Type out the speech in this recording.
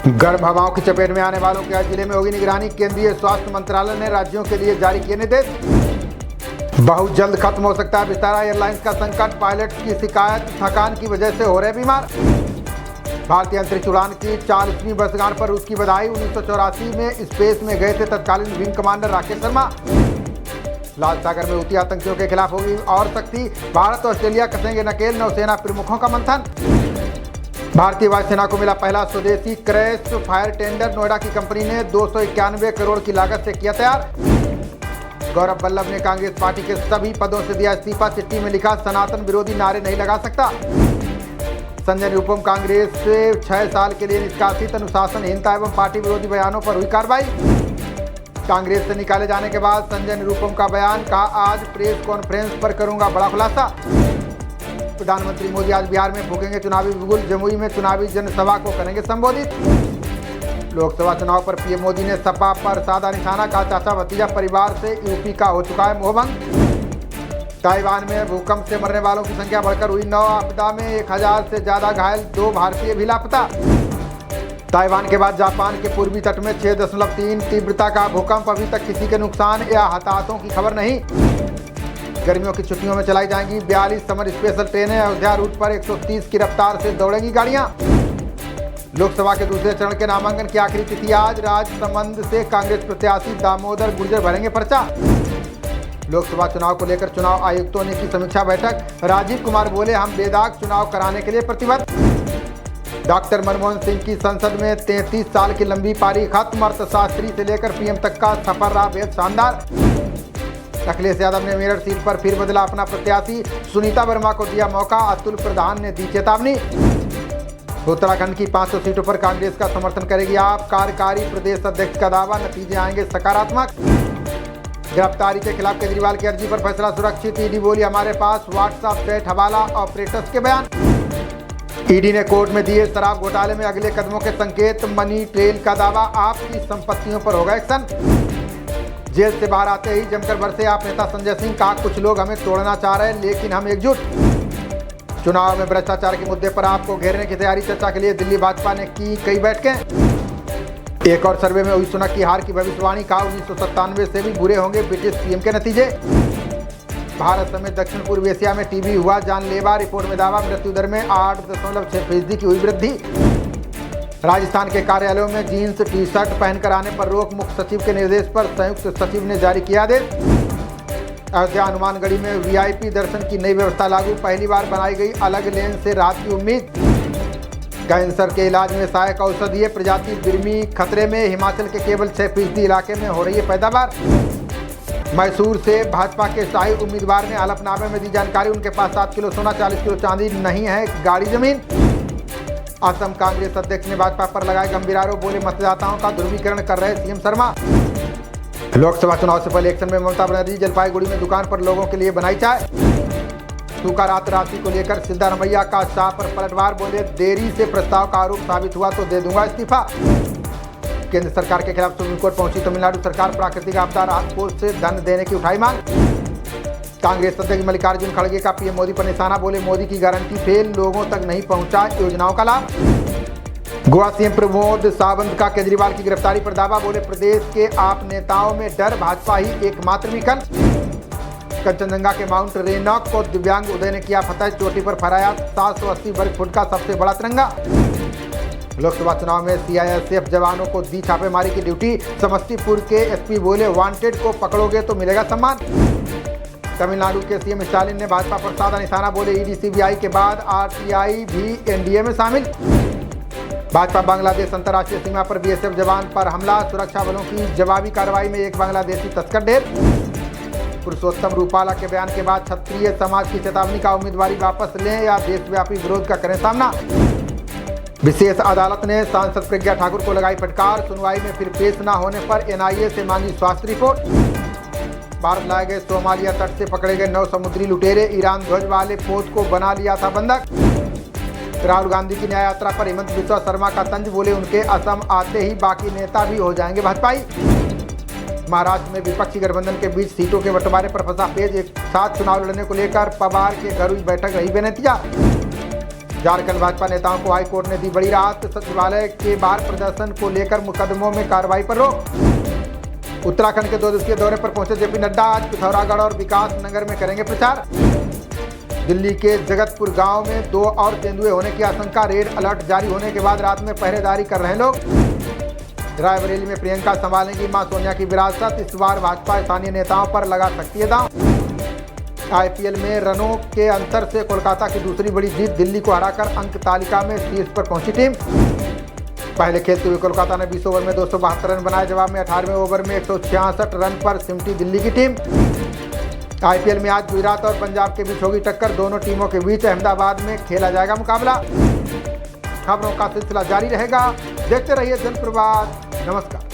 गर्म हवाओं की चपेट में आने वालों के जिले में होगी निगरानी। केंद्रीय स्वास्थ्य मंत्रालय ने राज्यों के लिए जारी किए निर्देश। बहुत जल्द खत्म हो सकता है विस्तारा एयरलाइंस का संकट। पायलट की शिकायत थकान की वजह से हो रहे बीमार। भारतीय अंतरिक्ष उड़ान की 40वीं वर्षगांठ पर रूस की बधाई। 1984 में स्पेस में गए थे तत्कालीन विंग कमांडर राकेश शर्मा। लाल सागर में हुती आतंकियों के खिलाफ होगी और सख्ती। भारत और ऑस्ट्रेलिया कसेंगे नकेल। नौसेना प्रमुखों का मंथन। भारतीय वायुसेना को मिला पहला स्वदेशी क्रैश फायर टेंडर। नोएडा की कंपनी ने 291 करोड़ की लागत से किया तैयार। गौरव वल्लभ ने कांग्रेस पार्टी के सभी पदों से दिया इस्तीफा। चिट्ठी में लिखा, सनातन विरोधी नारे नहीं लगा सकता। संजय निरुपम कांग्रेस से 6 साल के लिए निष्कासित। अनुशासनहीनता एवं पार्टी विरोधी बयानों पर हुई कार्रवाई। कांग्रेस से निकाले जाने के बाद संजय निरुपम का बयान, कहा आज प्रेस कॉन्फ्रेंस पर करूंगा बड़ा खुलासा। प्रधानमंत्री मोदी आज बिहार में फूकेंगे चुनावी बिगुल। जमुई में चुनावी जनसभा को करेंगे संबोधित। लोकसभा चुनाव पर पीएम मोदी ने सपा पर साधा निशाना। कहा चाचा भतीजा परिवार से यूपी का हो चुका है मोहभंग। ताइवान में भूकंप से मरने वालों की संख्या बढ़कर हुई 9। आपदा में 1000 से ज्यादा घायल। 2 भारतीय भी लापता। ताइवान के बाद जापान के पूर्वी तट में 6.3 तीव्रता का भूकंप। अभी तक किसी के नुकसान या हताहतों की खबर नहीं। गर्मियों की छुट्टियों में चलाई जाएंगी 42 समर स्पेशल ट्रेनें। अयोध्या रूट पर 130 की रफ्तार से दौड़ेंगी गाड़ियां। लोकसभा के दूसरे चरण के नामांकन की आखिरी तिथि आज। राजसमंद से कांग्रेस प्रत्याशी दामोदर गुर्जर भरेंगे पर्चा। लोकसभा चुनाव को लेकर चुनाव आयुक्तों ने की समीक्षा बैठक। राजीव कुमार बोले, हम बेदाग चुनाव कराने के लिए प्रतिबद्ध। डॉक्टर मनमोहन सिंह की संसद में 33 साल की लंबी पारी खत्म। अर्थशास्त्री से लेकर पीएम तक का सफर रहा बेहद शानदार। अखिलेश यादव ने मेरठ सीट पर फिर बदला अपना प्रत्याशी। सुनीता वर्मा को दिया मौका। अतुल प्रधान ने दी चेतावनी। उत्तराखंड की 500 सीटों पर कांग्रेस का समर्थन करेगी आप। कार्यकारी प्रदेश अध्यक्ष का दावा, नतीजे आएंगे सकारात्मक। गिरफ्तारी के खिलाफ केजरीवाल की अर्जी पर फैसला सुरक्षित। ईडी बोली, हमारे पास व्हाट्सएप चैट हवाला ऑपरेटर्स के बयान। ईडी ने कोर्ट में दिए शराब घोटाले में अगले कदमों के संकेत। मनी ट्रेल का दावा, आपकी संपत्तियों पर होगा एक्शन। जेल से बाहर आते ही जमकर बरसे आप नेता संजय सिंह। कहा कुछ लोग हमें तोड़ना चाह रहे हैं लेकिन हम एकजुट। चुनाव में भ्रष्टाचार के मुद्दे पर आपको घेरने की तैयारी। चर्चा के लिए दिल्ली भाजपा ने की कई बैठकें। एक और सर्वे में हुई सुनक की हार की भविष्यवाणी। कहा 1997 से भी बुरे होंगे ब्रिटिश पीएम के नतीजे। भारत समेत दक्षिण पूर्व एशिया में टीबी हुआ जानलेवा। रिपोर्ट में दावा, मृत्यु दर में 8.6% की हुई वृद्धि। राजस्थान के कार्यालयों में जीन्स टी शर्ट पहनकर आने पर रोक। मुख्य सचिव के निर्देश पर संयुक्त सचिव ने जारी किया आदेश। अयोध्या हनुमानगढ़ी में वीआईपी दर्शन की नई व्यवस्था लागू। पहली बार बनाई गई अलग लेन से राहत की उम्मीद। कैंसर के इलाज में सहायक औषधीय प्रजाति बिरमी खतरे में। हिमाचल के केवल 6% इलाके में हो रही है पैदावार। मैसूर से भाजपा के शाही उम्मीदवार ने हलफनामे में दी जानकारी। उनके पास 7 किलो सोना 40 किलो चांदी नहीं है गाड़ी जमीन। असम कांग्रेस अध्यक्ष ने भाजपा पर लगाए गंभीर आरोप। बोले मतदाताओं का ध्रुवीकरण कर रहे सीएम शर्मा। लोकसभा चुनाव से पहले एक्शन में ममता बनर्जी। जलपाईगुड़ी में दुकान पर लोगों के लिए बनाई चाय। सूखा रात राशि को लेकर सिद्धारमैया का शाह पर पलटवार। बोले देरी से प्रस्ताव का आरोप साबित हुआ तो दे दूंगा इस्तीफा। केंद्र सरकार के खिलाफ सुप्रीम कोर्ट पहुंची तमिलनाडु सरकार। प्राकृतिक आपदा राहत कोष से धन देने की उठाई मांग। कांग्रेस अध्यक्ष मल्लिकार्जुन खड़गे का पीएम मोदी पर निशाना। बोले मोदी की गारंटी फेल, लोगों तक नहीं पहुंचा योजनाओं का लाभ। गोवा सीएम प्रमोद सावंत का केजरीवाल की गिरफ्तारी पर दावा। बोले प्रदेश के आप नेताओं में डर, भाजपा ही एकमात्र विकल्प। कंचनजंगा के माउंट रेनॉक को दिव्यांग उदय ने किया फतह। चोटी पर फहराया 780 वर्ग फुट का सबसे बड़ा तिरंगा। लोकसभा चुनाव में सीआईएसएफ जवानों को दी छापेमारी की ड्यूटी। समस्तीपुर के एसपी बोले वांटेड को पकड़ोगे तो मिलेगा सम्मान। तमिलनाडु के सीएम स्टालिन ने भाजपा पर साधा निशाना। बोले ईडी सीबीआई के बाद आरटीआई भी एनडीए में शामिल। भाजपा बांग्लादेश अंतर्राष्ट्रीय सीमा पर बीएसएफ जवान पर हमला। सुरक्षा बलों की जवाबी कार्रवाई में एक बांग्लादेशी तस्कर ढेर। पुरुषोत्तम रूपाला के बयान के बाद क्षत्रिय समाज की चेतावनी। का उम्मीदवारी वापस लें या देशव्यापी विरोध का करें सामना। विशेष अदालत ने सांसद प्रज्ञा ठाकुर को लगाई फटकार। सुनवाई में फिर पेश न होने पर एनआईए से मांगी स्वास्थ्य रिपोर्ट। भारत लाए गए सोमालिया तट से पकड़े गए 9 समुद्री लुटेरे। ईरान ध्वज वाले पोत को बना लिया था बंधक। राहुल गांधी की न्याय यात्रा पर हेमंत बिस्वा शर्मा का तंज। बोले उनके असम आते ही बाकी नेता भी हो जाएंगे भाजपाई। महाराष्ट्र में विपक्षी गठबंधन के बीच सीटों के बंटवारे पर फंसा पेज। एक साथ चुनाव लड़ने को लेकर पवार के घर हुई बैठक रही बेनतीजा। झारखंड भाजपा नेताओं को हाईकोर्ट ने दी बड़ी राहत। सचिवालय के बाहर प्रदर्शन को लेकर मुकदमों में कार्रवाई पर रोक। उत्तराखंड के 2 दिवसीय दौरे पर पहुंचे जेपी नड्डा आज पिथौरागढ़ और विकास नगर में करेंगे प्रचार। दिल्ली के जगतपुर गांव में 2 और तेंदुए होने की आशंका। रेड अलर्ट जारी होने के बाद रात में पहरेदारी कर रहे लोग। रायबरेली में प्रियंका संभालेंगी मां सोनिया की विरासत। इस बार भाजपा स्थानीय नेताओं पर लगा सकती है दांव। आईपीएल में रनों के अंतर से कोलकाता की दूसरी बड़ी जीत। दिल्ली को हराकर अंक तालिका में शीर्ष पर पहुंची टीम। पहले खेलते हुए कोलकाता ने 20 ओवर में 272 रन बनाए। जवाब में 18वें ओवर में 166 रन पर सिमटी दिल्ली की टीम। आईपीएल में आज गुजरात और पंजाब के बीच होगी टक्कर। दोनों टीमों के बीच अहमदाबाद में खेला जाएगा मुकाबला। खबरों का सिलसिला जारी रहेगा। देखते रहिए जनप्रवाद। नमस्कार।